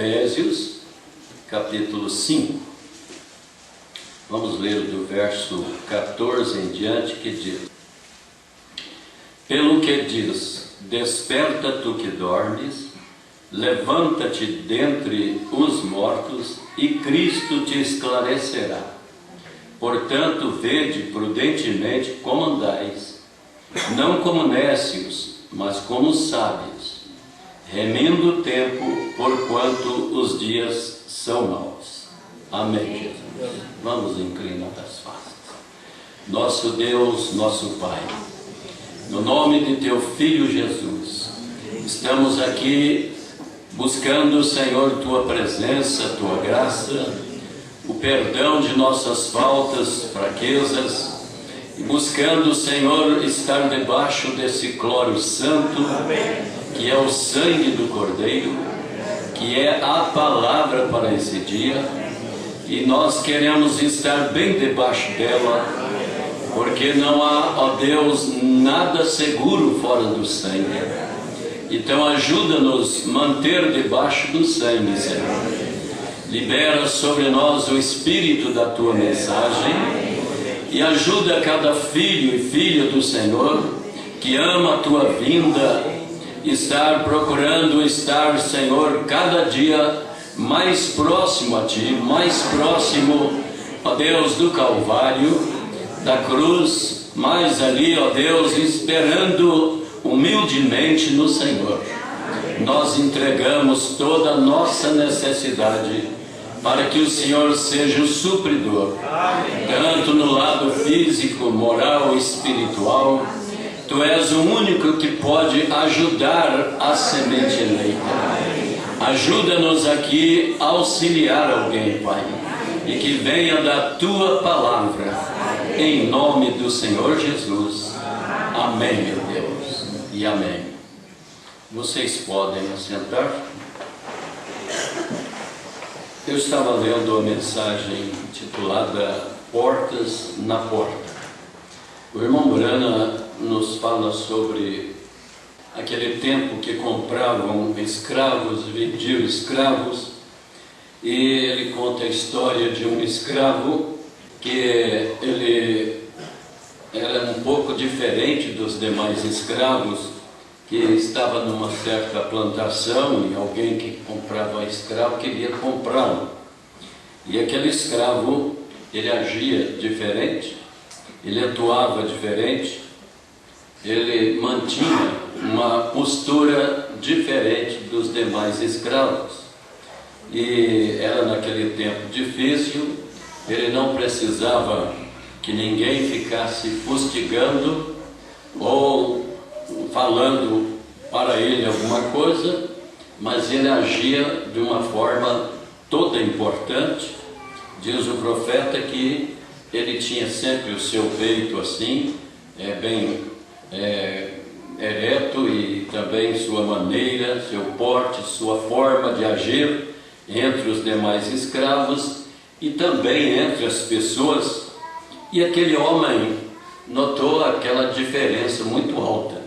Efésios, capítulo 5. Vamos ler do verso 14 em diante, que diz: Pelo que diz, desperta tu que dormes, levanta-te dentre os mortos, e Cristo te esclarecerá. Portanto, vede prudentemente como andais, não como nécios, mas como sábios, remindo o tempo, porquanto os dias são maus. Amém, Jesus. Vamos inclinar as faces. Nosso Deus, nosso Pai, no nome de Teu Filho Jesus, estamos aqui buscando, Senhor, Tua presença, Tua graça, o perdão de nossas faltas, fraquezas, e buscando, Senhor, estar debaixo desse cloro santo, que é o sangue do Cordeiro, que é a palavra para esse dia, e nós queremos estar bem debaixo dela, porque não há, ó Deus, nada seguro fora do sangue. Então ajuda-nos a manter debaixo do sangue, Senhor. Libera sobre nós o Espírito da Tua mensagem e ajuda cada filho e filha do Senhor que ama a Tua vinda, estar procurando estar, Senhor, cada dia mais próximo a Ti, mais próximo, ó Deus, do Calvário, da cruz, mais ali, ó Deus, esperando humildemente no Senhor. Nós entregamos toda a nossa necessidade para que o Senhor seja o supridor, tanto no lado físico, moral, espiritual. Tu és o único que pode ajudar a semente eleita. Ajuda-nos aqui a auxiliar alguém, Pai, e que venha da Tua palavra, em nome do Senhor Jesus. Amém, meu Deus, e amém. Vocês podem assentar. Eu estava lendo a mensagem titulada Portas na Porta. O irmão Brana nos fala sobre aquele tempo que compravam escravos, vendiam escravos, e ele conta a história de um escravo que ele era um pouco diferente dos demais escravos, que estava numa certa plantação e alguém que comprava escravo queria comprá-lo. E aquele escravo, ele agia diferente, ele atuava diferente, ele mantinha uma postura diferente dos demais escravos. E era naquele tempo difícil, ele não precisava que ninguém ficasse fustigando ou falando para ele alguma coisa, mas ele agia de uma forma toda importante. Diz o profeta que ele tinha sempre o seu peito assim, bem ereto, e também sua maneira, seu porte, sua forma de agir entre os demais escravos e também entre as pessoas. E aquele homem notou aquela diferença muito alta.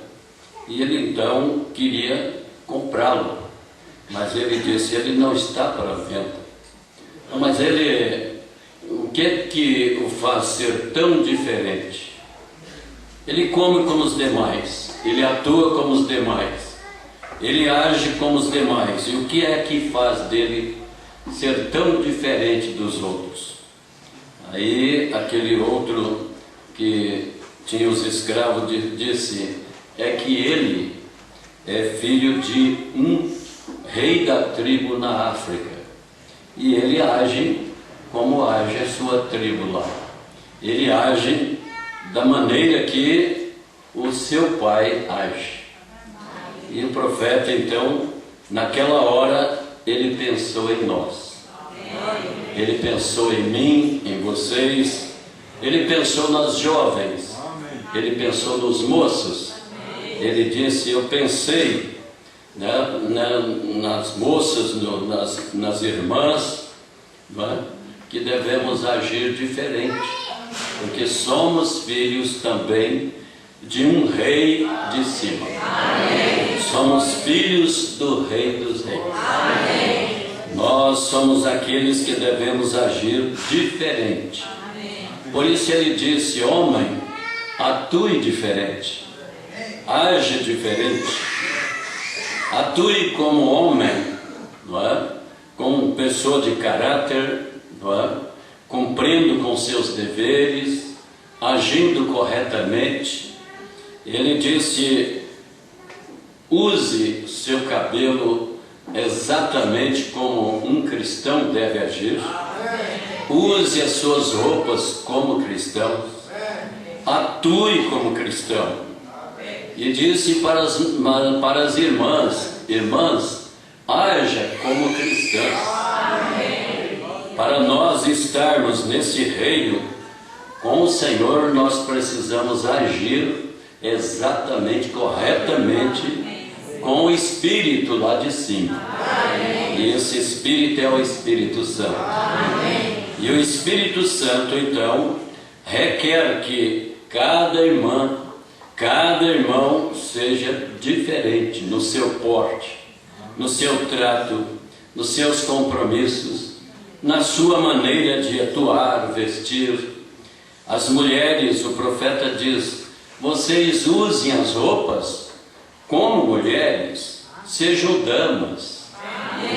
E ele então queria comprá-lo, mas ele disse: ele não está para venda. Mas o que o faz ser tão diferente? Ele come como os demais, ele atua como os demais, ele age como os demais. E o que é que faz dele ser tão diferente dos outros? Aí aquele outro que tinha os escravos disse: é que ele é filho de um rei da tribo na África, e ele age como age a sua tribo lá. Ele age da maneira que o seu pai age. E o profeta então, naquela hora, ele pensou em nós. Ele pensou em mim, em vocês. Ele pensou nas jovens. Ele pensou nos moços. Ele disse: eu pensei nas moças, nas irmãs, que devemos agir diferente, porque somos filhos também de um rei de cima. Amém. Somos filhos do Rei dos Reis. Amém. nós somos aqueles que devemos agir diferente. Por isso ele disse: homem, atue diferente, age diferente, atue como homem, não é? Como pessoa de caráter, não é? Cumprindo com seus deveres, agindo corretamente. Ele disse: use seu cabelo exatamente como um cristão deve agir. Use as suas roupas como cristão. Atue como cristão. E disse para as irmãs, haja como cristãs. Para nós estarmos nesse reino com o Senhor, nós precisamos agir exatamente, corretamente, com o Espírito lá de cima. E esse Espírito é o Espírito Santo. E o Espírito Santo, então, requer que cada irmã, cada irmão seja diferente no seu porte, no seu trato, nos seus compromissos, na sua maneira de atuar, vestir. As mulheres, o profeta diz: vocês usem as roupas como mulheres, sejam damas.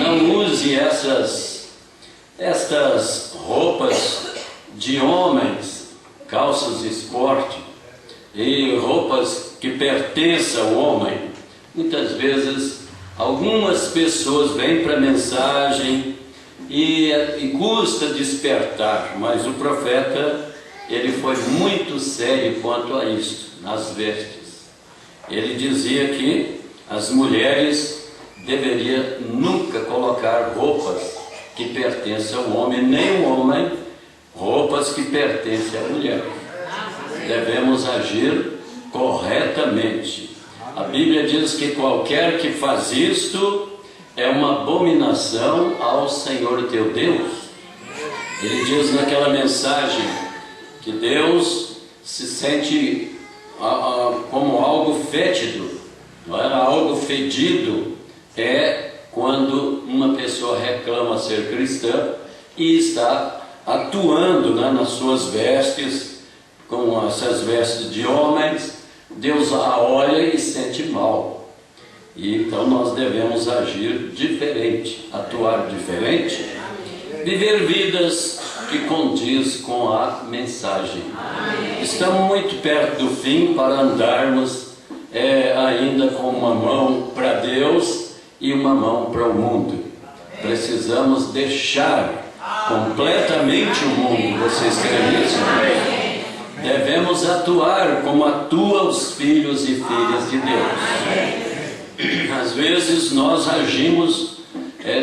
Não use estas roupas de homens, calças de esporte e roupas que pertencem ao homem. Muitas vezes algumas pessoas vêm para a mensagem e custa despertar, mas o profeta, ele foi muito sério quanto a isso, nas vestes. Ele dizia que as mulheres deveriam nunca colocar roupas que pertencem ao homem, nem o homem roupas que pertencem à mulher. Devemos agir corretamente. A Bíblia diz que qualquer que faz isto é uma abominação ao Senhor teu Deus. Ele diz naquela mensagem que Deus se sente como algo fétido, não é? Algo fedido é quando uma pessoa reclama ser cristã e está atuando, né, nas suas vestes, com essas vestes de homens. Deus a olha e sente mal. E então nós devemos agir diferente, atuar diferente, viver vidas que condiz com a mensagem. Estamos muito perto do fim para andarmos ainda com uma mão para Deus e uma mão para o mundo. Precisamos deixar completamente o mundo. Vocês creem nisso? Devemos atuar como atuam os filhos e filhas de Deus. Às vezes nós agimos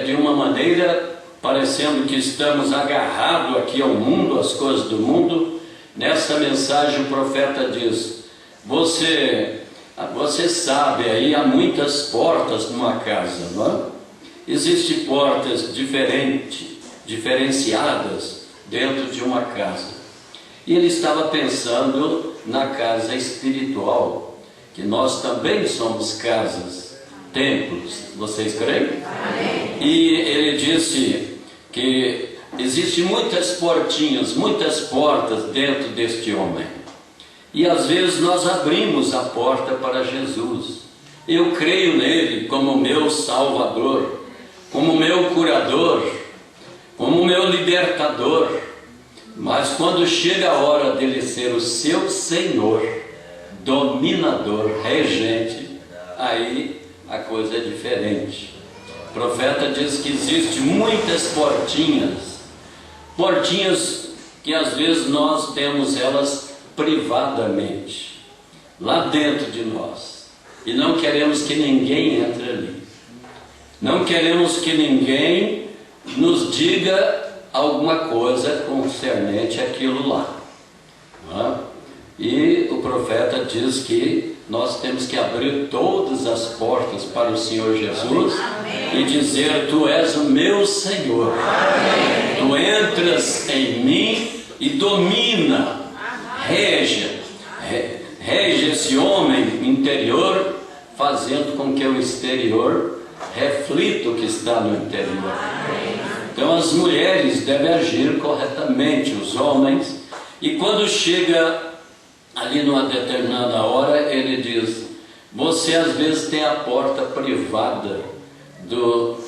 de uma maneira parecendo que estamos agarrados aqui ao mundo, às coisas do mundo. Nessa mensagem o profeta diz: você sabe, aí há muitas portas numa casa, não é? Existem portas diferenciadas dentro de uma casa. E ele estava pensando na casa espiritual, que nós também somos casas, templos. Vocês creem? Amém. E ele disse que existem muitas portinhas, muitas portas dentro deste homem. E às vezes nós abrimos a porta para Jesus. Eu creio nele como meu Salvador, como meu curador, como meu libertador. Mas quando chega a hora dele ser o seu Senhor, dominador, regente, aí a coisa é diferente. O profeta diz que existem muitas portinhas que às vezes nós temos elas privadamente, lá dentro de nós, e não queremos que ninguém entre ali. Não queremos que ninguém nos diga alguma coisa concernente àquilo lá, não é? E o profeta diz que nós temos que abrir todas as portas para o Senhor Jesus. Amém. E dizer: tu és o meu Senhor. Amém. Tu entras em mim e domina, rege esse homem interior, fazendo com que o exterior reflita o que está no interior. Amém. Então as mulheres devem agir corretamente, os homens. E quando chega ali numa determinada hora, ele diz: você às vezes tem a porta privada dos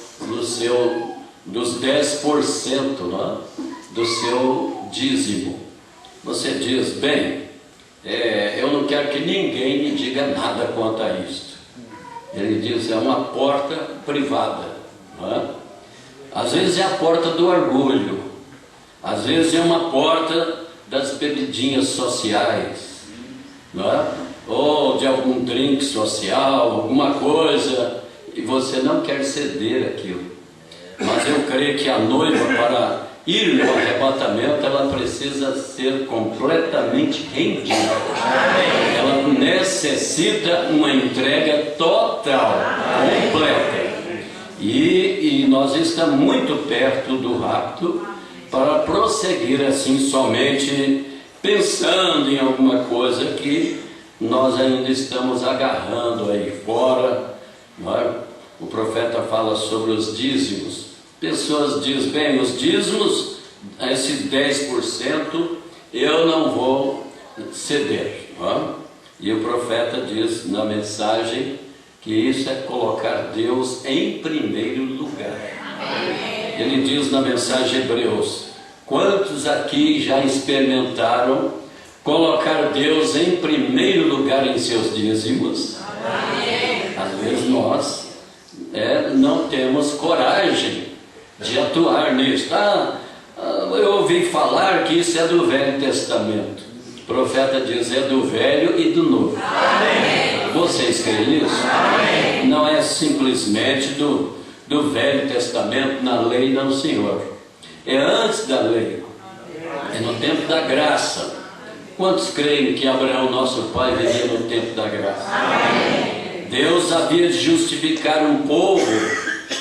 10%, não é? Do seu dízimo. Você diz: bem, eu não quero que ninguém me diga nada quanto a isto. Ele diz: é uma porta privada, não é? Às vezes é a porta do orgulho, às vezes é uma porta das bebidinhas sociais, não é? Ou de algum drink social, alguma coisa, e você não quer ceder aquilo. Mas eu creio que a noiva, para ir no arrebatamento, ela precisa ser completamente rendida. Ela necessita uma entrega total, completa. E nós estamos muito perto do rapto para prosseguir assim somente pensando em alguma coisa que nós ainda estamos agarrando aí fora, não é? O profeta fala sobre os dízimos. Pessoas dizem: bem, os dízimos, esse 10%, eu não vou ceder, não é? E o profeta diz na mensagem que isso é colocar Deus em primeiro lugar. Ele diz na mensagem de Hebreus: quantos aqui já experimentaram colocar Deus em primeiro lugar em seus dízimos? Às vezes nós não temos coragem de atuar nisso. Eu ouvi falar que isso é do Velho Testamento. O profeta diz: é do Velho e do Novo. Vocês creem nisso? Não é simplesmente do Velho Testamento, na lei, não, Senhor. É antes da lei, é no tempo da graça. Quantos creem que Abraão, nosso pai, vivia no tempo da graça? Deus havia de justificar um povo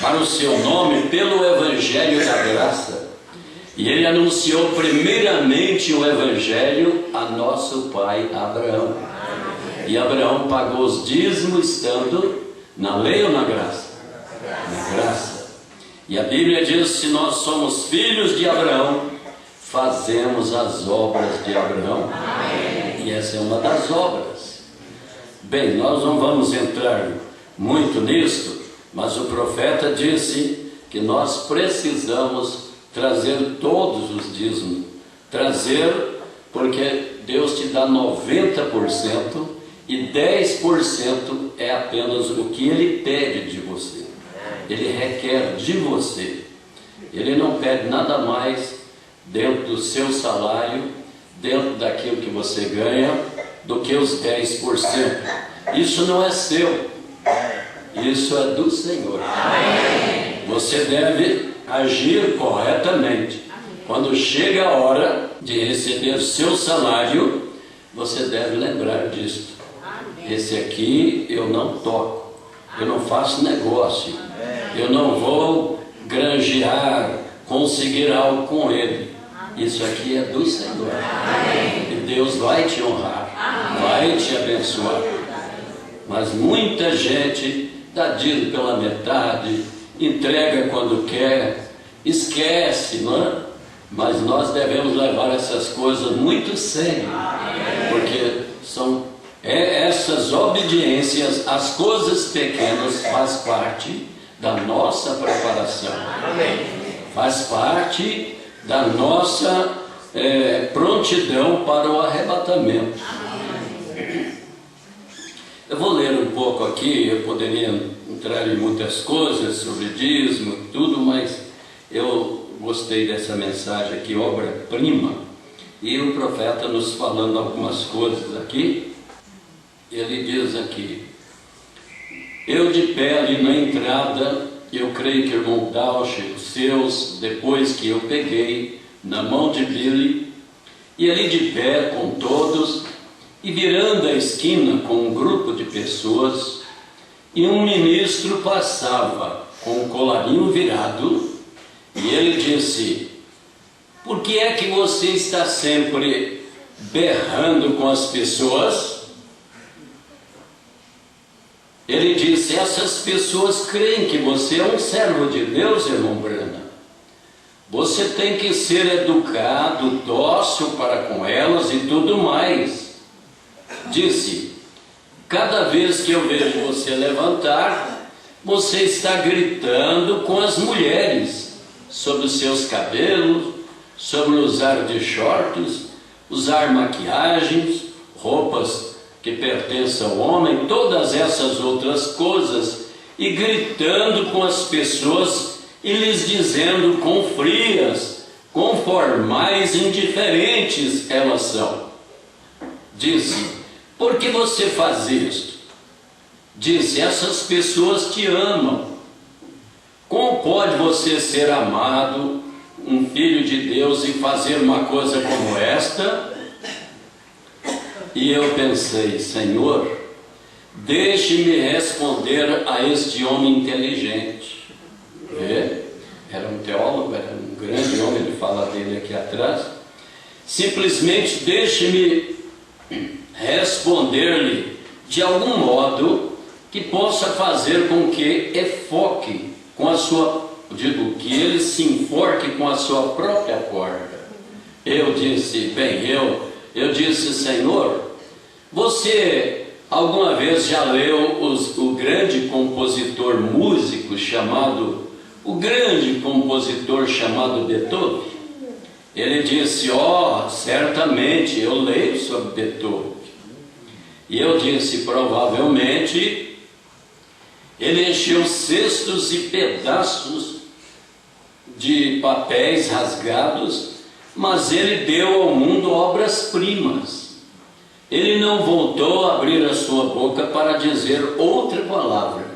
para o seu nome pelo Evangelho da graça. E ele anunciou primeiramente o Evangelho a nosso pai Abraão. E Abraão pagou os dízimos estando na lei ou na graça? Na graça. E a Bíblia diz: se nós somos filhos de Abraão, fazemos as obras de Abraão. E essa é uma das obras. Bem, nós não vamos entrar muito nisto, mas o profeta disse que nós precisamos trazer todos os dízimos. Trazer, porque Deus te dá 90% e 10% é apenas o que Ele pede de você. Ele requer de você. Ele não pede nada mais dentro do seu salário, dentro daquilo que você ganha, do que os 10%. Isso não é seu, isso é do Senhor. Você deve agir corretamente. Quando chega a hora de receber o seu salário, você deve lembrar disso. Esse aqui eu não toco, eu não faço negócio, eu não vou granjear, conseguir algo com ele. Isso aqui é do Senhor. E Deus vai te honrar, vai te abençoar. Mas muita gente dá dízimo pela metade, entrega quando quer, esquece, não é? Mas nós devemos levar essas coisas muito sério, porque são essas obediências, as coisas pequenas, faz parte da nossa preparação, faz parte da nossa prontidão para o arrebatamento. Eu vou ler um pouco aqui. Eu poderia entrar em muitas coisas sobre dízimo e tudo, mas eu gostei dessa mensagem aqui, obra-prima, e o profeta nos falando algumas coisas aqui. Ele diz aqui: eu de pé ali na entrada, eu creio que o irmão Dauch, os seus, depois que eu peguei na mão de Billy, e ali de pé com todos, e virando a esquina com um grupo de pessoas, e um ministro passava com o colarinho virado, e ele disse: por que é que você está sempre berrando com as pessoas? Ele disse: essas pessoas creem que você é um servo de Deus, irmão Branham. Você tem que ser educado, dócil para com elas e tudo mais. Disse: cada vez que eu vejo você levantar, você está gritando com as mulheres sobre os seus cabelos, sobre usar de shorts, usar maquiagens, roupas que pertencem ao homem, todas essas outras coisas, e gritando com as pessoas e lhes dizendo quão frias, quão formais, indiferentes elas são. Disse: por que você faz isto? Disse: essas pessoas te amam. Como pode você ser amado, um filho de Deus, e fazer uma coisa como esta? E eu pensei: Senhor, deixe-me responder a este homem inteligente. Era um teólogo, era um grande homem, ele fala dele aqui atrás. Simplesmente deixe-me responder-lhe de algum modo que possa fazer com que enfoque com a sua, que ele se enforque com a sua própria corda. Eu disse: bem, eu disse: Senhor, você alguma vez já leu o grande compositor músico chamado Beethoven? Ele disse: certamente eu leio sobre Beethoven. E eu disse: provavelmente ele encheu cestos e pedaços de papéis rasgados, mas ele deu ao mundo obras-primas. Ele não voltou a abrir a sua boca para dizer outra palavra.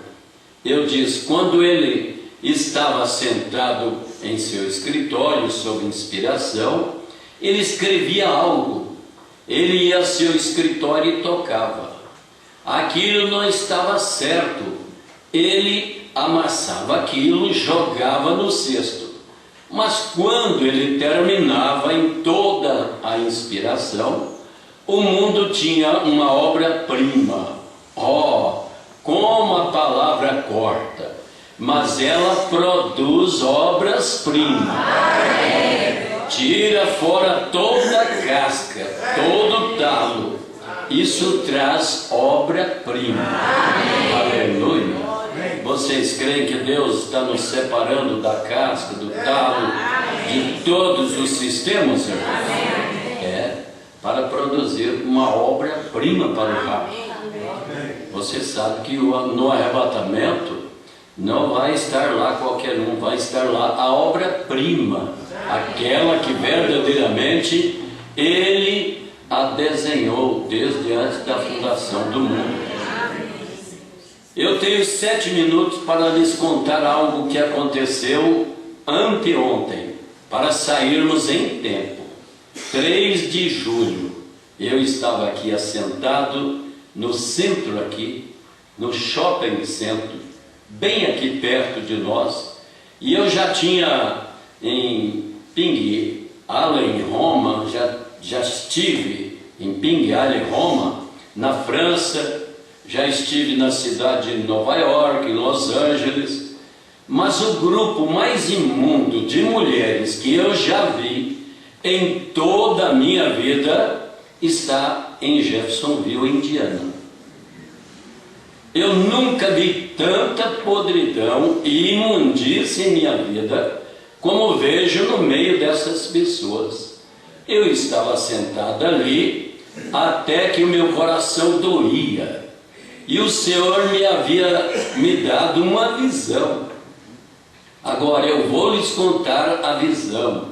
Eu disse: quando ele estava sentado em seu escritório sob inspiração, ele escrevia algo. Ele ia ao seu escritório e tocava. Aquilo não estava certo. Ele amassava aquilo, jogava no cesto. Mas quando ele terminava em toda a inspiração, o mundo tinha uma obra-prima. Como a palavra corta, mas ela produz obras-primas. Tira fora toda a casca, todo o talo. Isso traz obra-prima. Aleluia. Vocês creem que Deus está nos separando da casca, do talo, de todos os sistemas, irmãos? Para produzir uma obra-prima para o rapto. Você sabe que no arrebatamento não vai estar lá qualquer um, vai estar lá a obra-prima, aquela que verdadeiramente Ele a desenhou desde antes da fundação do mundo. Eu tenho 7 minutos para lhes contar algo que aconteceu anteontem, para sairmos em tempo. 3 de julho, eu estava aqui assentado no centro aqui, no shopping centro, bem aqui perto de nós, e eu já tinha em Ping Alley, Roma, já estive em Ping Alley, Roma, na França, já estive na cidade de Nova York, em Los Angeles, mas o grupo mais imundo de mulheres que eu já vi em toda a minha vida está em Jeffersonville, Indiana. Eu nunca vi tanta podridão e imundícia em minha vida como vejo no meio dessas pessoas. Eu estava sentado ali até que o meu coração doía, e o Senhor me havia me dado uma visão. Agora eu vou lhes contar a visão.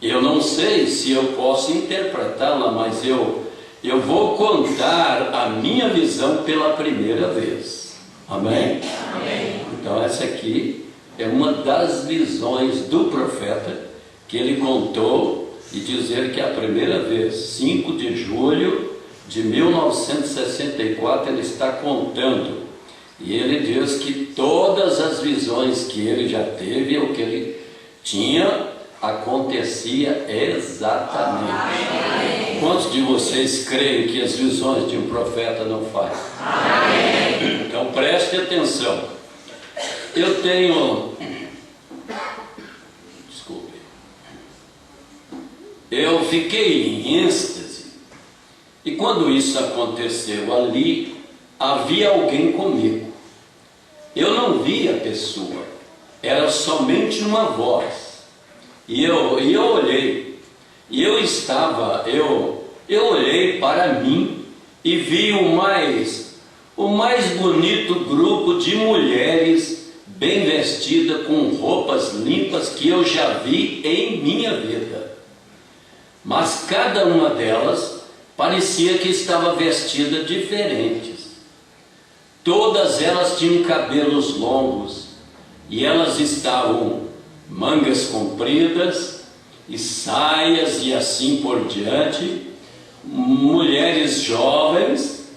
Eu não sei se eu posso interpretá-la, mas eu vou contar a minha visão pela primeira vez. Amém? Amém. Então essa aqui é uma das visões do profeta que ele contou, e dizer que a primeira vez, 5 de julho de 1964, ele está contando. E ele diz que todas as visões que ele já teve, o que ele tinha, acontecia exatamente. Amém. Quantos de vocês creem que as visões de um profeta não fazem? Amém. Então preste atenção. Eu tenho... Desculpe. eu fiquei em êxtase. E quando isso aconteceu ali, havia alguém comigo. Eu não via a pessoa, era somente uma voz. E eu olhei, e eu olhei para mim e vi o mais bonito grupo de mulheres bem vestidas, com roupas limpas, que eu já vi em minha vida. Mas cada uma delas parecia que estava vestida diferentes. Todas elas tinham cabelos longos, e elas estavam mangas compridas e saias e assim por diante, mulheres jovens,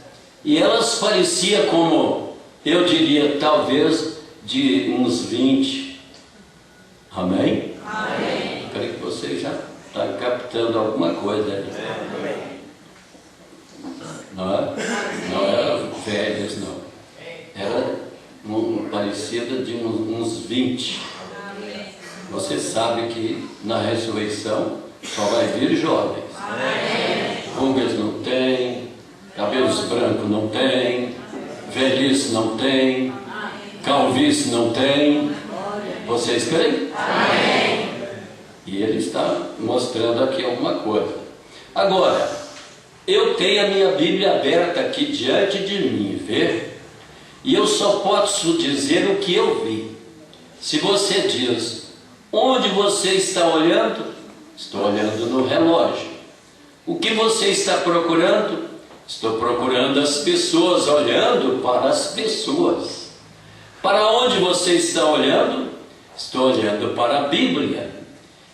e elas pareciam como, eu diria, talvez de uns 20. Amém? Amém. Eu creio que você já está captando alguma coisa aí. Amém. Não é? Não eram velhas, não. Era parecida de uns 20. Você sabe que na ressurreição só vai vir jovens. Rugas não tem, cabelos brancos não tem, velhice não tem, calvície não tem. Vocês creem? E ele está mostrando aqui alguma coisa. Agora, eu tenho a minha Bíblia aberta aqui diante de mim, vê? E eu só posso dizer o que eu vi. Se você diz, onde você está olhando? Estou olhando no relógio. O que você está procurando? Estou procurando as pessoas, olhando para as pessoas. Para onde você está olhando? Estou olhando para a Bíblia.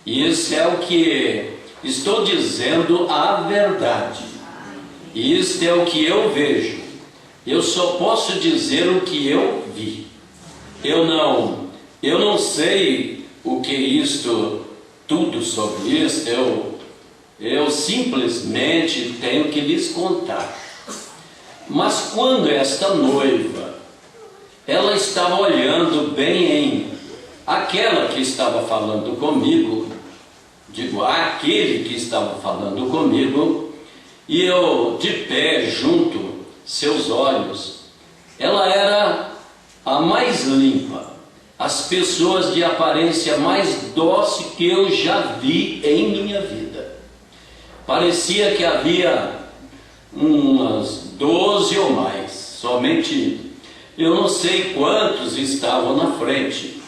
E isso é o que estou dizendo, a verdade. E isso é o que eu vejo. Eu só posso dizer o que eu vi. Eu não sei o que isto, tudo sobre isso, eu simplesmente tenho que lhes contar. Mas quando esta noiva, ela estava olhando bem em aquela que estava falando comigo, digo, aquele que estava falando comigo, e eu de pé junto seus olhos, ela era a mais limpa, as pessoas de aparência mais dócil que eu já vi em minha vida. Parecia que havia umas 12 ou mais, somente eu não sei quantos estavam na frente,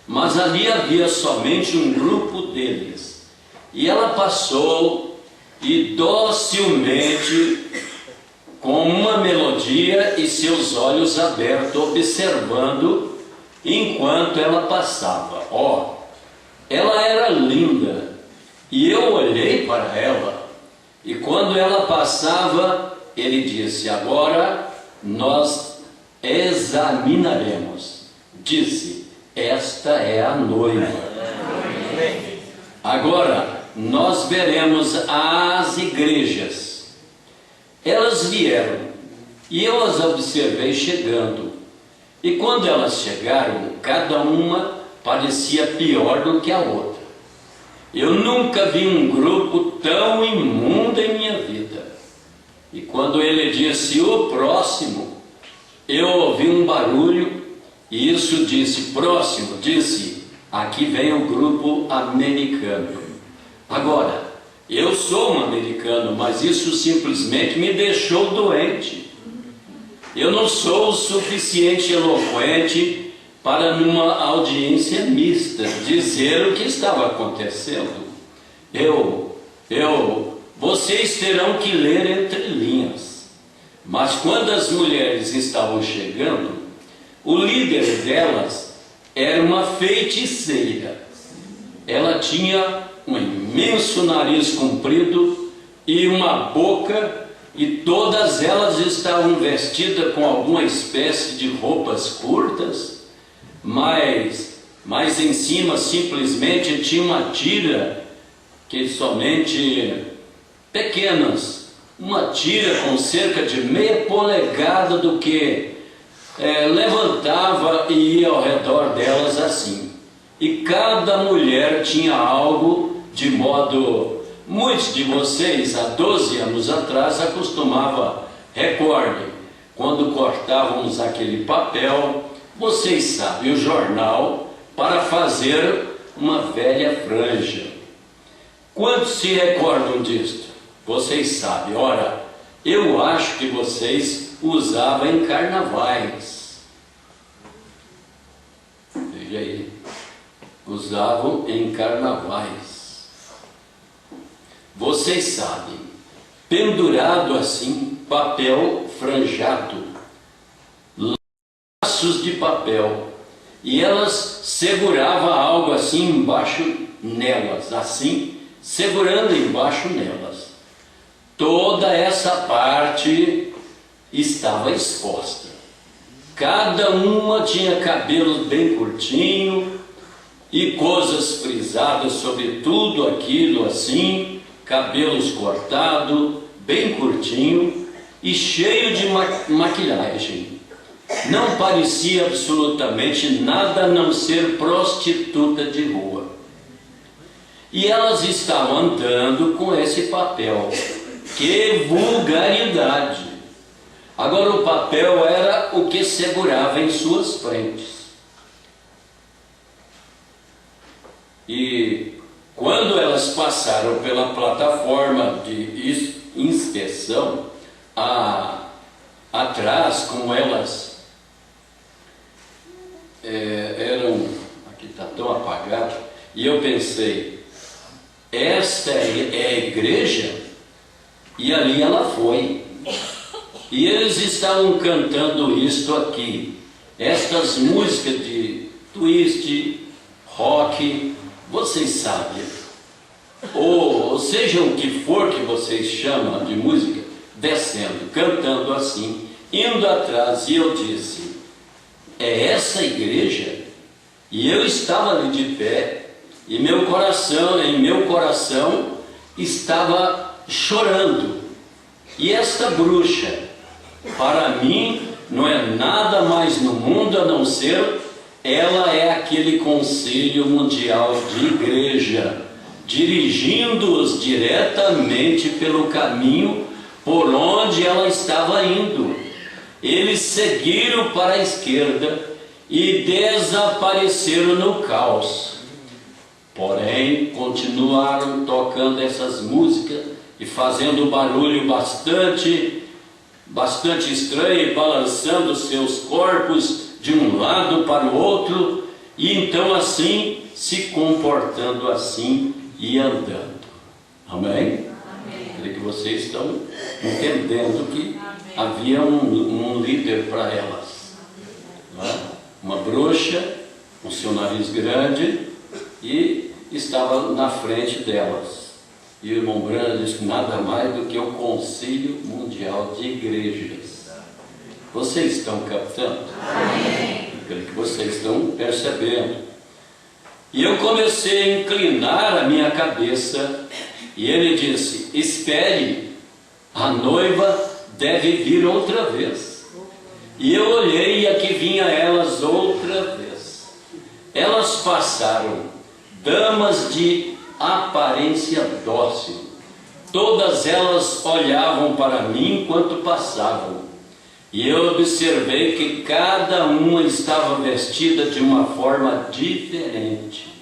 mas ali havia somente um grupo deles. E ela passou e docilmente, com uma melodia e seus olhos abertos, observando enquanto ela passava. Ela era linda, e eu olhei para ela, e quando ela passava, ele disse, agora nós examinaremos. Disse, esta é a noiva. Agora, nós veremos as igrejas. Elas vieram, e eu as observei chegando. E quando elas chegaram, cada uma parecia pior do que a outra. Eu nunca vi um grupo tão imundo em minha vida. E quando ele disse, o próximo, eu ouvi um barulho, e isso disse, próximo, disse, aqui vem o grupo americano. Agora, eu sou um americano, mas isso simplesmente me deixou doente. Eu não sou o suficiente eloquente para, numa audiência mista, dizer o que estava acontecendo. Vocês terão que ler entre linhas. Mas quando as mulheres estavam chegando, o líder delas era uma feiticeira. Ela tinha um imenso nariz comprido e uma boca, e todas elas estavam vestidas com alguma espécie de roupas curtas, mas em cima simplesmente tinha uma tira que somente pequenas, uma tira com cerca de meia polegada do que levantava e ia ao redor delas assim. E cada mulher tinha algo de modo Muitos de vocês, há 12 anos atrás, acostumavam, recordem, quando cortávamos aquele papel, vocês sabem, o jornal, para fazer uma velha franja. Quantos se recordam disto? Vocês sabem. Ora, eu acho que vocês usavam em carnavais. Veja aí. Usavam em carnavais. Vocês sabem, pendurado assim, papel franjado, laços de papel, e elas seguravam algo assim embaixo nelas, assim, segurando embaixo nelas. Toda essa parte estava exposta. Cada uma tinha cabelo bem curtinho e coisas frisadas sobre tudo aquilo assim, cabelos cortados, bem curtinho e cheio de maquilhagem. Não parecia absolutamente nada a não ser prostituta de rua. E elas estavam andando com esse papel. Que vulgaridade! Agora o papel era o que segurava em suas frentes. E quando elas passaram pela plataforma de inspeção, atrás, como elas eram, aqui está tão apagado, e eu pensei, esta é a igreja? E ali ela foi. E eles estavam cantando isto aqui, estas músicas de twist, rock, vocês sabem, ou seja o que for que vocês chamam de música, descendo, cantando assim, indo atrás, e eu disse, é essa a igreja? E eu estava ali de pé, e em meu coração estava chorando. E esta bruxa, para mim, não é nada mais no mundo a não ser, ela é aquele Conselho Mundial de Igreja, dirigindo-os diretamente pelo caminho por onde ela estava indo. Eles seguiram para a esquerda e desapareceram no caos. Porém, continuaram tocando essas músicas e fazendo barulho bastante estranho, balançando seus corpos de um lado para o outro, e então assim, se comportando assim e andando. Amém? Creio que vocês estão entendendo que havia um líder para elas. Não é? Uma bruxa, com seu nariz grande, e estava na frente delas. E o irmão Branham disse nada mais do que o Conselho Mundial de Igrejas. Vocês estão captando? Amém. Creio que vocês estão percebendo. E eu comecei a inclinar a minha cabeça, e ele disse, espere, a noiva deve vir outra vez. E eu olhei, e aqui vinha elas outra vez. Elas passaram, damas de aparência dócil. Todas elas olhavam para mim enquanto passavam. E eu observei que cada uma estava vestida de uma forma diferente.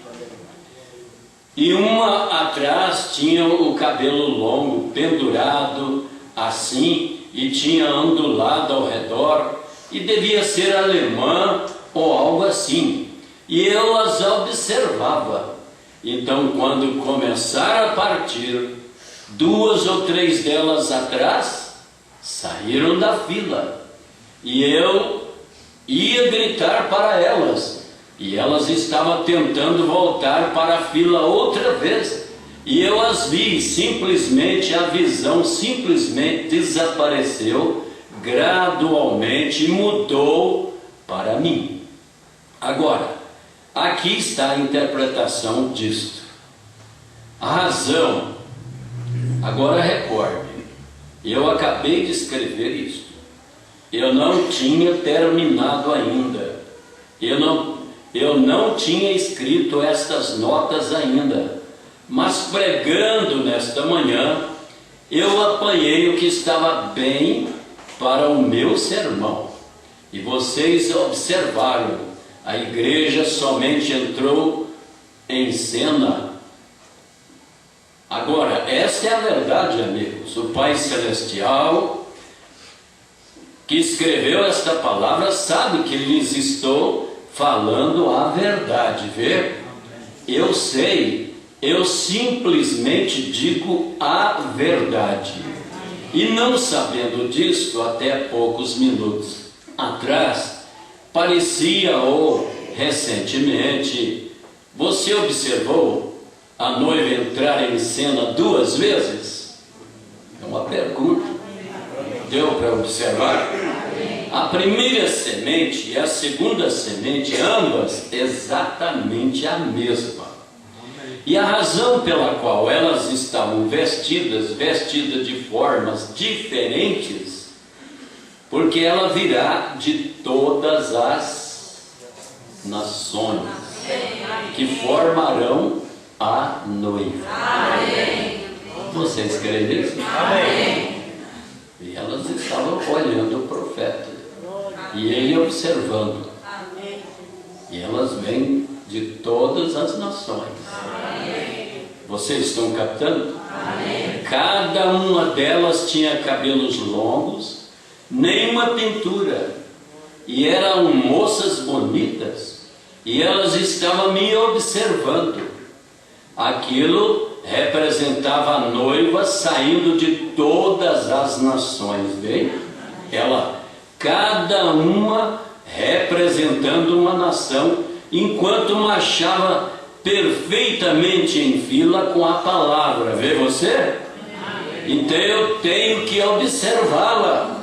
E uma atrás tinha o cabelo longo, pendurado assim, e tinha ondulado ao redor, e devia ser alemã ou algo assim. E eu as observava. Então, quando começaram a partir, 2 ou 3 delas atrás saíram da fila. E eu ia gritar para elas. E elas estavam tentando voltar para a fila outra vez. E eu as vi, simplesmente a visão simplesmente desapareceu, gradualmente mudou para mim. Agora, aqui está a interpretação disto. A razão, agora recorde, eu acabei de escrever isto. Eu não tinha terminado ainda. Eu não tinha escrito estas notas ainda. Mas pregando nesta manhã, eu apanhei o que estava bem para o meu sermão. E vocês observaram, a igreja somente entrou em cena. Agora, esta é a verdade, amigos. O Pai Celestial, que escreveu esta palavra, sabe que lhes estou falando a verdade. Vê? Eu sei, eu simplesmente digo a verdade. E não sabendo disto, até poucos minutos atrás, parecia, ou recentemente, você observou a noiva entrar em cena 2 vezes? É uma pergunta. Deu para observar? A primeira semente e a segunda semente, ambas exatamente a mesma. E a razão pela qual elas estavam vestidas de formas diferentes, porque ela virá de todas as nações que formarão a noiva. Vocês creem nisso? E elas estavam olhando o profeta e ele observando. E elas vêm de todas as nações. Vocês estão captando? Cada uma delas tinha cabelos longos, nenhuma pintura, e eram moças bonitas, e elas estavam me observando. Aquilo representava a noiva saindo de todas as nações, bem? Cada uma representando uma nação, enquanto marchava perfeitamente em fila com a palavra. Vê você? Então eu tenho que observá-la.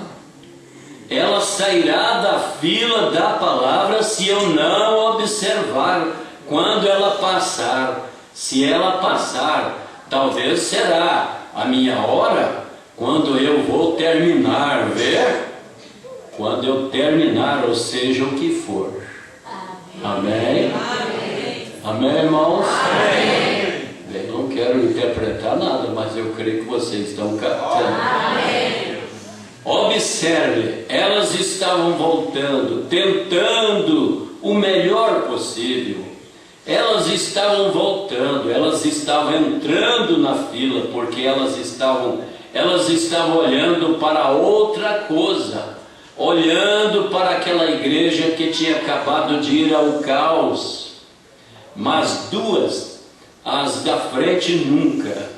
Ela sairá da fila da palavra se eu não observar. Quando ela passar, se ela passar, talvez será a minha hora, quando eu vou terminar, vê? Quando eu terminar, ou seja, o que for. Amém? Amém, irmãos? Amém. Eu não quero interpretar nada, mas eu creio que vocês estão captando. Amém. Observe, elas estavam voltando, tentando o melhor possível. Elas estavam voltando, elas estavam entrando na fila, porque elas estavam olhando para outra coisa, olhando para aquela igreja que tinha acabado de ir ao caos. Mas 2, as da frente nunca,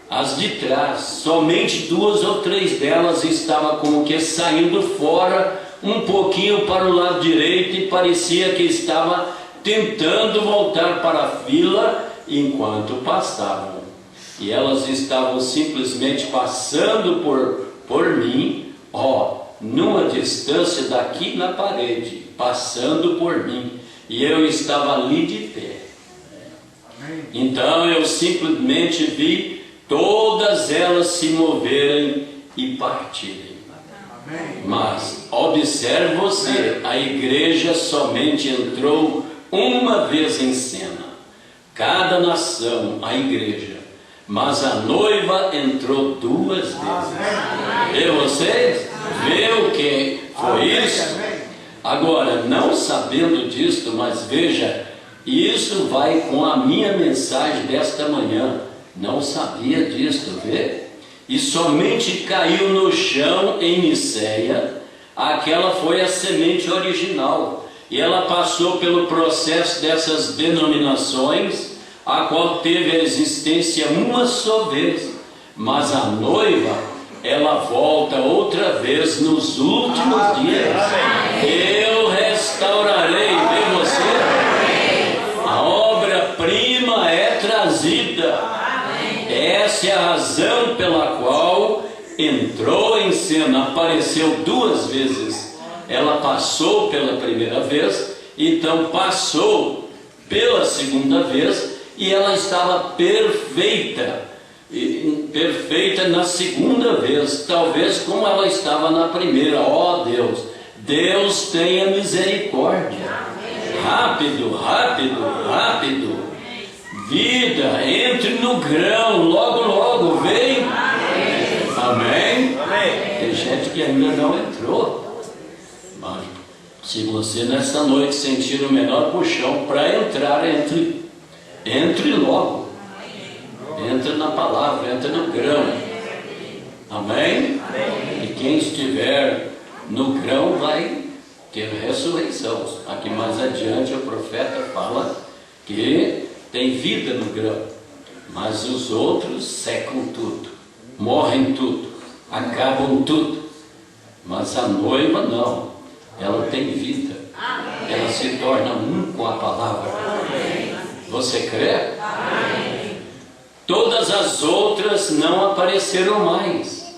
as de trás, somente 2 ou 3 delas estavam como que saindo fora, um pouquinho para o lado direito, e parecia que estava tentando voltar para a fila enquanto passavam. E elas estavam simplesmente passando por mim, numa distância daqui na parede, passando por mim, e eu estava ali de pé. Então eu simplesmente vi todas elas se moverem e partirem. Mas observe você, a igreja somente entrou uma vez em cena, cada nação, a igreja, mas a noiva entrou 2 vezes. E vocês? Vê o que foi isso? Agora, não sabendo disto, mas veja, isso vai com a minha mensagem desta manhã. Não sabia disto, vê? E somente caiu no chão em Niceia. Aquela foi a semente original. E ela passou pelo processo dessas denominações, a qual teve a existência uma só vez. Mas a noiva, ela volta outra vez nos últimos dias. Eu restaurarei, vê você? A obra-prima é trazida. Essa é a razão pela qual entrou em cena, apareceu 2 vezes. Ela passou pela primeira vez, então passou pela segunda vez, e ela estava perfeita na segunda vez, talvez como ela estava na primeira. Deus, Deus tenha misericórdia. Rápido. vida, entre no grão, logo, logo, vem. Amém? Amém? Tem gente que ainda não entrou. Mas se você nesta noite sentir o menor puxão para entrar, entre logo. Entre na palavra, entre no grão. Amém? Amém? E quem estiver no grão vai ter ressurreição. Aqui mais adiante o profeta fala que tem vida no grão, mas os outros secam tudo, morrem tudo, acabam tudo. Mas a noiva não, ela tem vida, ela se torna um com a palavra. Você crê? Todas as outras não apareceram mais,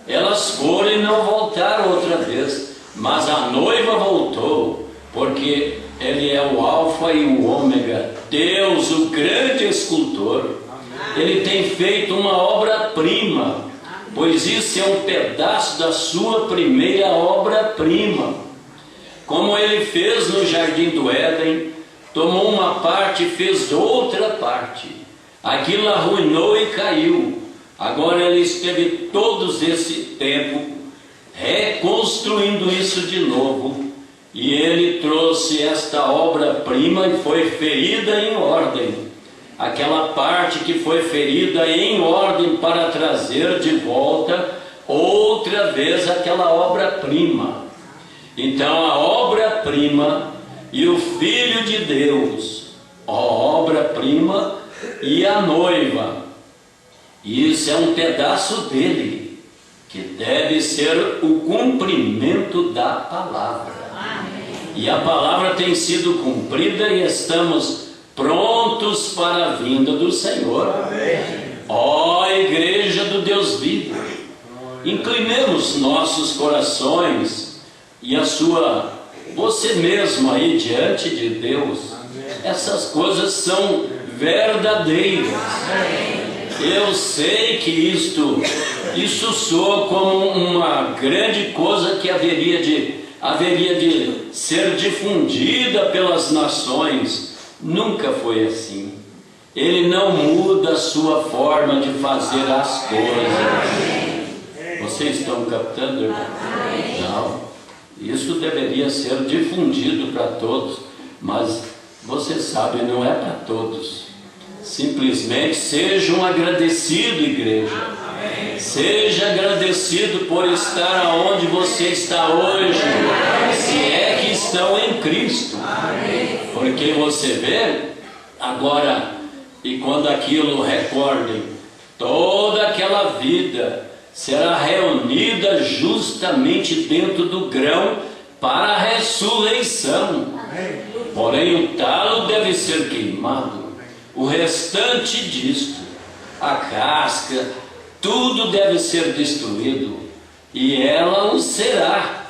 elas foram e não voltaram outra vez, mas a noiva voltou, porque Ele é o alfa e o ômega, Deus, o grande escultor. Ele tem feito uma obra-prima, pois isso é um pedaço da sua primeira obra-prima. Como Ele fez no Jardim do Éden, tomou uma parte e fez outra parte. Aquilo arruinou e caiu. Agora Ele esteve todo esse tempo reconstruindo isso de novo. E Ele trouxe esta obra-prima e foi ferida em ordem. Aquela parte que foi ferida em ordem para trazer de volta outra vez aquela obra-prima. Então a obra-prima e o Filho de Deus, a obra-prima e a noiva, isso é um pedaço dele, que deve ser o cumprimento da palavra. E a palavra tem sido cumprida e estamos prontos para a vinda do Senhor. Ó igreja do Deus vivo, inclinemos nossos corações e você mesmo aí diante de Deus. Essas coisas são verdadeiras. Eu sei que isso soa como uma grande coisa que haveria de ser difundida pelas nações. Nunca foi assim. Ele não muda a sua forma de fazer as coisas. Vocês estão captando, irmão? Não. Isso deveria ser difundido para todos, mas você sabe, não é para todos. Simplesmente sejam agradecidos, igreja. Seja agradecido por estar aonde você está hoje, se é que estão em Cristo. Porque você vê agora, e quando aquilo recordem, toda aquela vida será reunida justamente dentro do grão para a ressurreição. Porém o talo deve ser queimado, o restante disto, a casca, tudo deve ser destruído, e ela o será.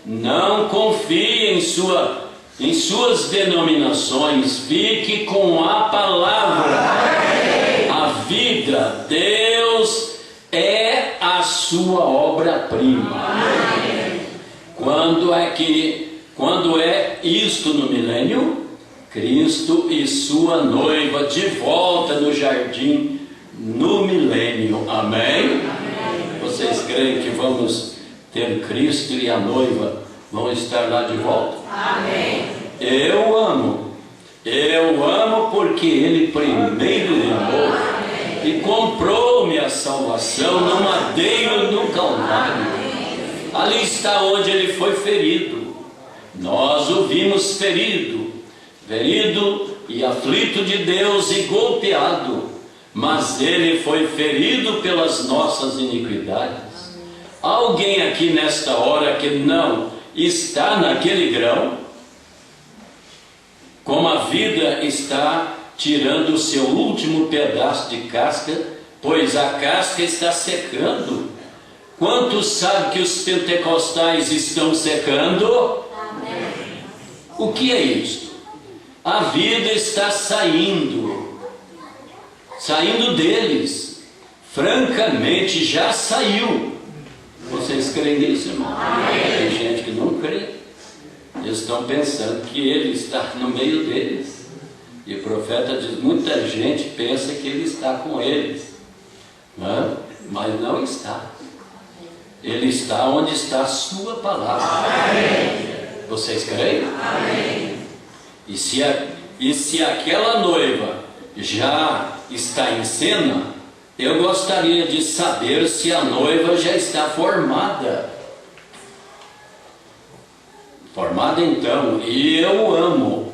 Não confie em suas denominações, fique com a palavra. A vida, Deus é a sua obra-prima. Quando é isto no milênio? Cristo e sua noiva de volta no jardim no milênio. Amém? Vocês creem que vamos ter Cristo e a noiva vão estar lá de volta? Amém. Eu amo porque Ele primeiro me amou e comprou-me a salvação no madeiro do Calvário. Ali está onde Ele foi ferido. Nós o vimos ferido e aflito de Deus e golpeado, mas Ele foi ferido pelas nossas iniquidades. Alguém aqui nesta hora que não está naquele grão? Como a vida está tirando o seu último pedaço de casca, pois a casca está secando. Quantos sabem que os pentecostais estão secando? O que é isso? A vida está saindo deles. Francamente, já saiu. Vocês creem nisso, irmão? Tem gente que não crê. Eles estão pensando que Ele está no meio deles. E o profeta diz, muita gente pensa que ele está com eles, né? Mas não está. Ele está onde está a sua palavra. Amém. Vocês creem? Amém. E se aquela noiva já está em cena, eu gostaria de saber se a noiva já está formada. Formada então, e eu amo,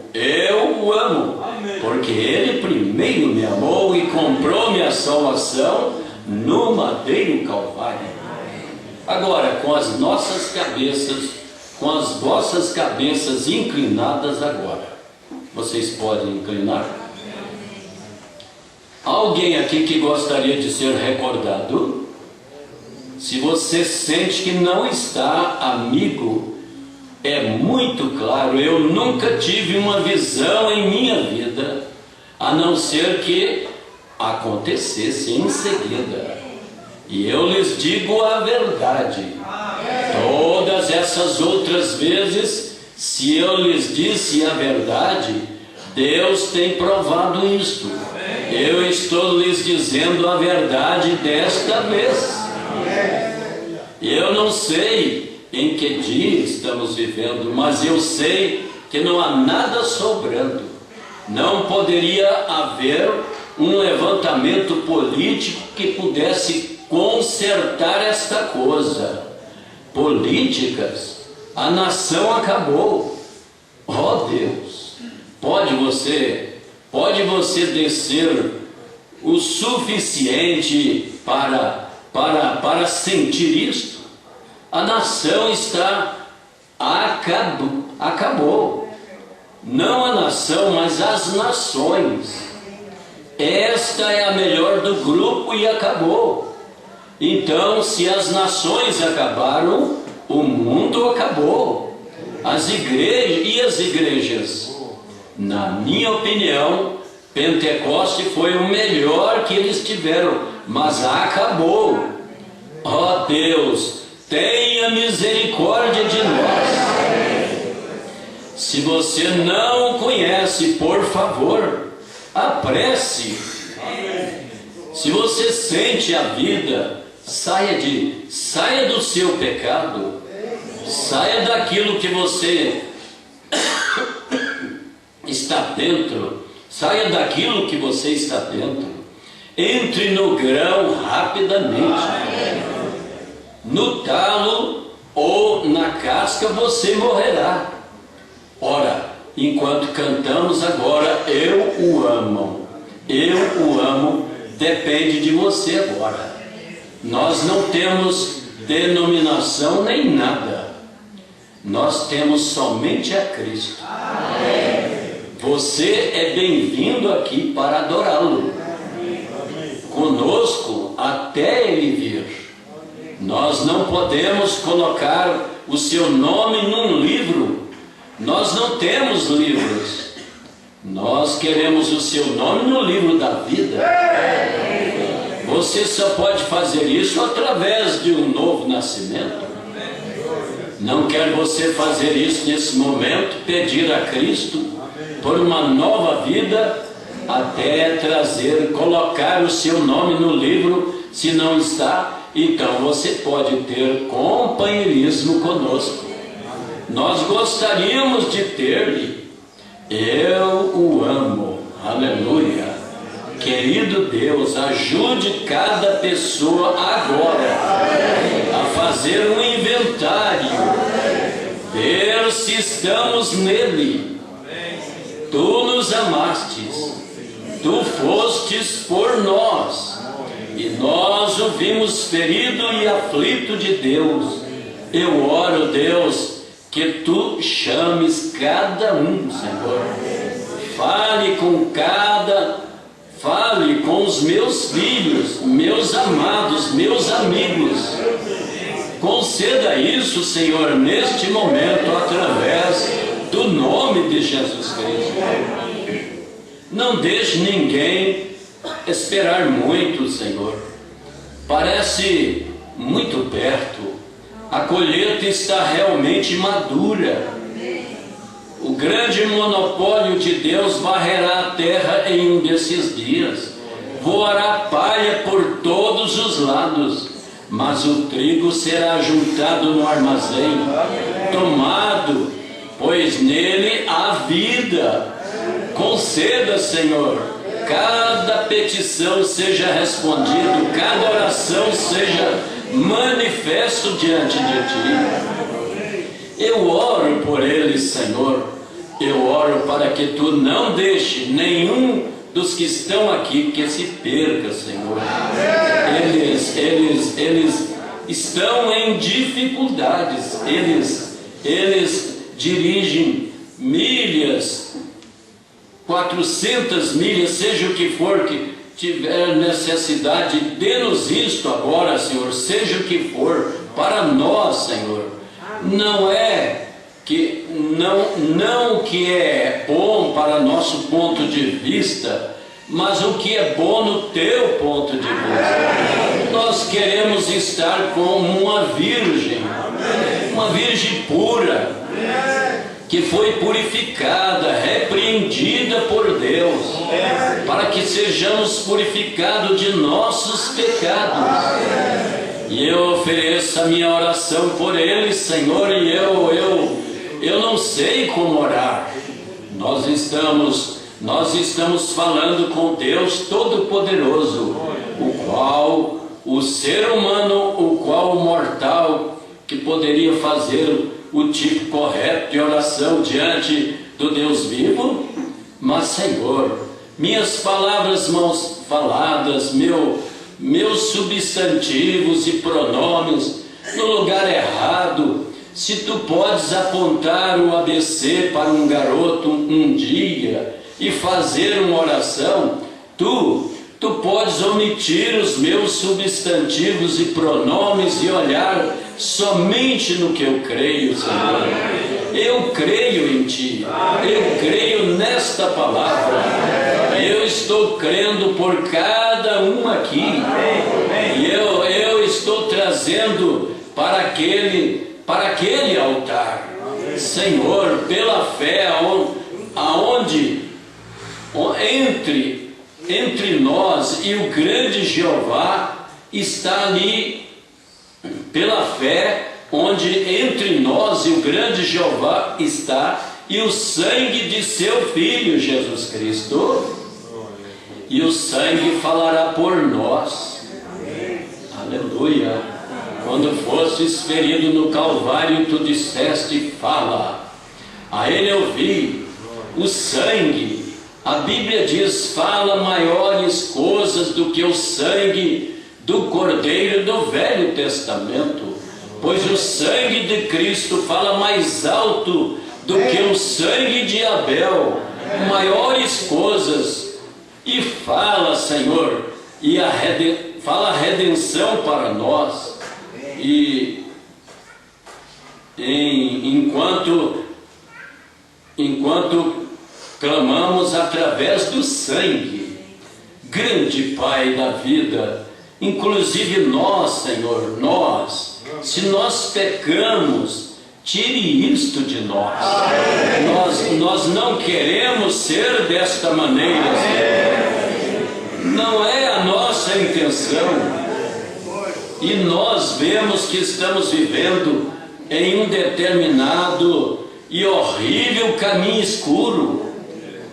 amém. Porque Ele primeiro me amou e comprou minha salvação no madeiro Calvário. Agora, com as nossas cabeças, com as vossas cabeças inclinadas agora, vocês podem inclinar? Alguém aqui que gostaria de ser recordado? Se você sente que não está, amigo, é muito claro, eu nunca tive uma visão em minha vida, a não ser que acontecesse em seguida. E eu lhes digo a verdade. Todas essas outras vezes, se eu lhes disse a verdade, Deus tem provado isto. Eu estou lhes dizendo a verdade desta vez. Eu não sei em que dia estamos vivendo, mas eu sei que não há nada sobrando. Não poderia haver um levantamento político que pudesse consertar esta coisa. Políticas, a nação acabou. Oh Deus, pode você descer o suficiente para sentir isto? A nação acabou. Não a nação, mas as nações. Esta é a melhor do grupo e acabou. Então, se as nações acabaram, o mundo acabou. As igrejas, na minha opinião, Pentecoste foi o melhor que eles tiveram, mas acabou. Ó Deus, tenha misericórdia de nós. Se você não conhece, por favor, apresse. Se você sente a vida, saia do seu pecado, saia daquilo que você está dentro, saia daquilo que você está dentro, entre no grão rapidamente. No talo ou na casca você morrerá. Ora, enquanto cantamos agora, eu o amo, depende de você agora. Nós não temos denominação nem nada. Nós temos somente a Cristo. Você é bem-vindo aqui para adorá-lo. Conosco até Ele vir. Nós não podemos colocar o seu nome num livro. Nós não temos livros. Nós queremos o seu nome no livro da vida. Você só pode fazer isso através de um novo nascimento. Não quer você fazer isso nesse momento, pedir a Cristo por uma nova vida, até colocar o seu nome no livro, se não está, então você pode ter companheirismo conosco. Nós gostaríamos de ter-lhe. Eu o amo. Aleluia. Querido Deus, ajude cada pessoa agora a fazer um inventário, ver se estamos nele. Tu nos amastes, tu fostes por nós, e nós o vimos ferido e aflito de Deus. Eu oro, Deus, que tu chames cada um, Senhor. Fale com os meus filhos, meus amados, meus amigos. Conceda isso, Senhor, neste momento, através do nome de Jesus Cristo. Não deixe ninguém esperar muito, Senhor. Parece muito perto. A colheita está realmente madura. O grande monopólio de Deus varrerá a terra em um desses dias. Voará palha por todos os lados, mas o trigo será juntado no armazém, tomado, pois nele há vida. Conceda, Senhor, cada petição seja respondida, cada oração seja manifesto diante de Ti. Eu oro por eles, Senhor. Eu oro para que Tu não deixe nenhum dos que estão aqui que se perca, Senhor. Eles estão em dificuldades. Eles dirigem milhas, 400 milhas, seja o que for que tiver necessidade, dê-nos isto agora, Senhor, seja o que for, para nós, Senhor. Não é que não o que é bom para nosso ponto de vista, mas o que é bom no teu ponto de vista. Nós queremos estar como uma virgem pura, que foi purificada, repreendida por Deus, para que sejamos purificados de nossos pecados. E eu ofereço a minha oração por eles, Senhor, e eu não sei como orar. Nós estamos falando com Deus Todo-Poderoso, o qual o ser humano, o qual o mortal, que poderia fazer o tipo correto de oração diante do Deus vivo. Mas, Senhor, minhas palavras mãos faladas, meus substantivos e pronomes no lugar errado, se Tu podes apontar o ABC para um garoto um dia e fazer uma oração, Tu podes omitir os meus substantivos e pronomes e olhar somente no que eu creio, Senhor. Eu creio em Ti, eu creio nesta palavra, eu estou crendo por cada um aqui, e eu estou trazendo para aquele altar, Senhor, pela fé, aonde entre nós e o grande Jeová está ali, pela fé, onde entre nós e o grande Jeová está, e o sangue de seu Filho Jesus Cristo, e o sangue falará por nós. Aleluia. Quando fostes ferido no Calvário, Tu disseste: fala. A Ele eu vi o sangue. A Bíblia diz: fala maiores coisas do que o sangue do Cordeiro do Velho Testamento, pois o sangue de Cristo fala mais alto do que o sangue de Abel, maiores coisas. E fala, Senhor, fala a redenção para nós. E enquanto clamamos através do sangue, grande Pai da vida, inclusive nós, Senhor, se nós pecamos, tire isto de nós. Nós não queremos ser desta maneira, Senhor. Não é a nossa intenção. E nós vemos que estamos vivendo em um determinado e horrível caminho escuro.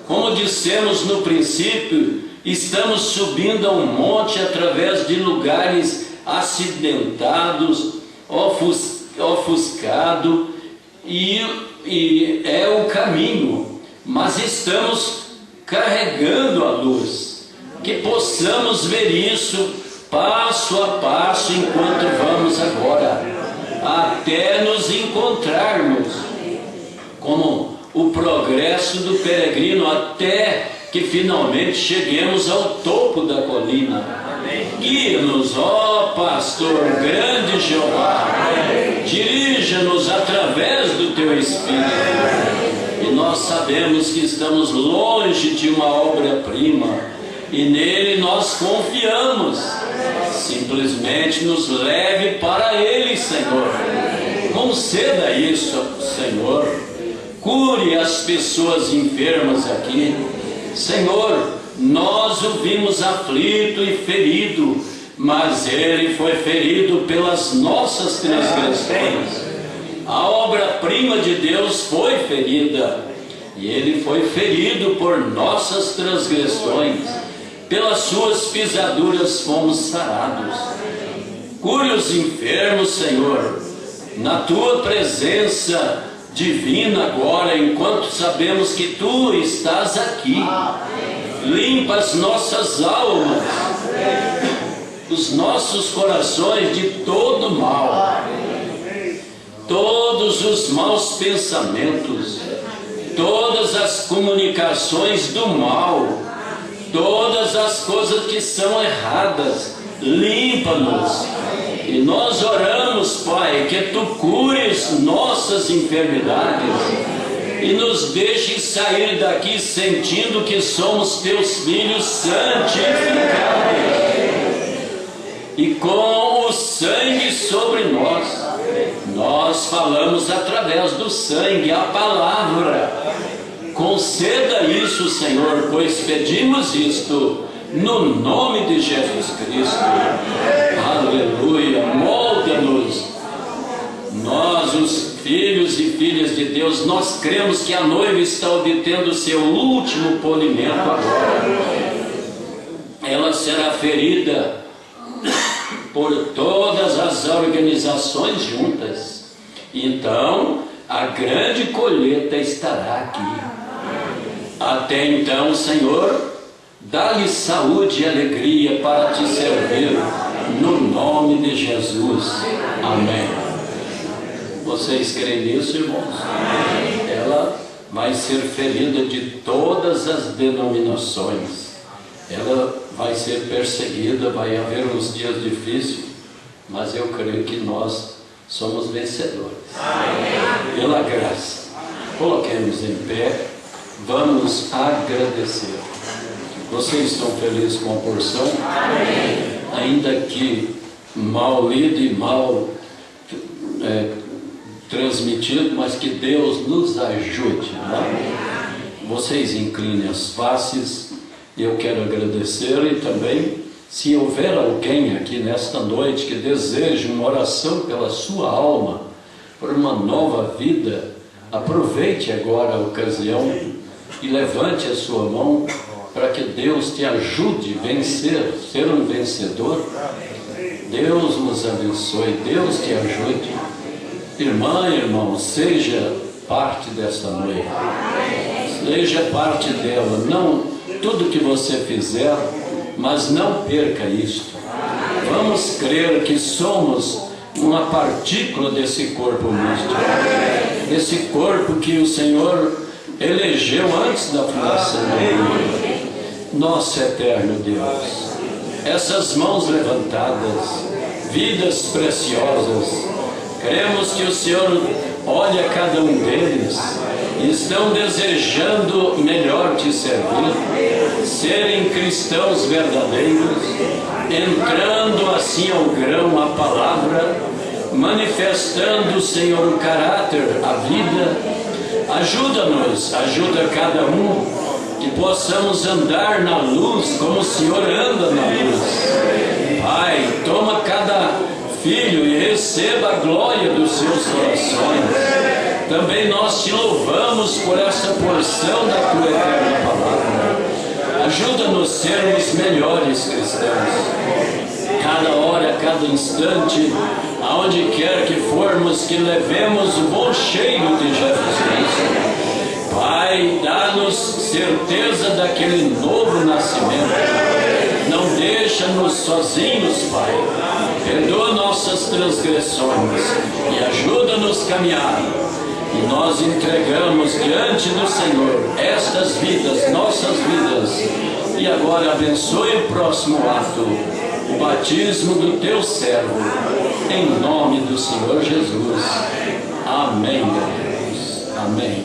Como dissemos no princípio, estamos subindo a um monte através de lugares acidentados, ofuscado, e é o caminho, mas estamos carregando a luz, que possamos ver isso passo a passo enquanto vamos agora, até nos encontrarmos, como o progresso do peregrino, até que finalmente cheguemos ao topo da colina. Guia-nos, ó pastor, grande Jeová, dirija-nos através do Teu Espírito. E nós sabemos que estamos longe de uma obra-prima, e nele nós confiamos. Simplesmente nos leve para Ele, Senhor. Conceda isso, Senhor. cure as pessoas enfermas aqui. Senhor, nós o vimos aflito e ferido, mas ele foi ferido pelas nossas transgressões. A obra-prima de Deus foi ferida, e ele foi ferido por nossas transgressões. Pelas suas pisaduras fomos sarados. Cure os enfermos, Senhor, na tua presença divina agora, enquanto sabemos que tu estás aqui. Limpa as nossas almas, os nossos corações de todo mal, todos os maus pensamentos, todas as comunicações do mal, todas as coisas que são erradas. Limpa-nos. E nós oramos, Pai, que tu cures nossas enfermidades e nos deixes sair daqui sentindo que somos teus filhos santificados, e com o sangue sobre nós. Nós falamos através do sangue a palavra. Conceda isso, Senhor, pois pedimos isto no nome de Jesus Cristo. Aleluia. Molda-nos. Nós, os filhos e filhas de Deus, nós cremos que a noiva está obtendo seu último polimento agora. Ela será ferida por todas as organizações juntas. Então, a grande colheita estará aqui. Até então, Senhor, dá-lhe saúde e alegria para te servir, no nome de Jesus. Amém. Vocês creem nisso, irmãos? Ela vai ser ferida de todas as denominações. Ela vai ser perseguida, vai haver uns dias difíceis, mas eu creio que nós somos vencedores. Pela graça. Coloquemos em pé, vamos agradecer. Vocês estão felizes com a porção? Ainda que mal lido e mal transmitido, mas que Deus nos ajude, né? Vocês inclinem as faces. Eu quero agradecer, e também, se houver alguém aqui nesta noite que deseja uma oração pela sua alma, por uma nova vida, aproveite agora a ocasião e levante a sua mão para que Deus te ajude a vencer, ser um vencedor. Deus nos abençoe, Deus te ajude. Irmã, irmão, seja parte desta noite, seja parte dela. Não tudo que você fizer, mas não perca isto. Vamos crer que somos uma partícula desse corpo místico, desse corpo que o Senhor elegeu antes da fundação do mundo. Nosso eterno Deus, essas mãos levantadas, vidas preciosas, cremos que o Senhor olha cada um deles e estão desejando melhor te servir, serem cristãos verdadeiros, entrando assim ao grão a palavra, manifestando, Senhor, o caráter, a vida. Ajuda-nos, ajuda cada um, que possamos andar na luz como o Senhor anda na luz. Pai, toma cada filho e receba a glória dos seus corações. Também nós te louvamos por essa porção da tua eterna palavra. Ajuda-nos a sermos melhores cristãos. Cada hora, cada instante, aonde quer que formos, que levemos o bom cheiro de Jesus Cristo. Pai, dá-nos certeza daquele novo nascimento. Não deixa-nos sozinhos, Pai. Perdoa nossas transgressões e ajuda-nos a caminhar. E nós entregamos diante do Senhor estas vidas, nossas vidas. E agora abençoe o próximo ato, o batismo do teu servo, em nome do Senhor Jesus. Amém, Deus. Amém.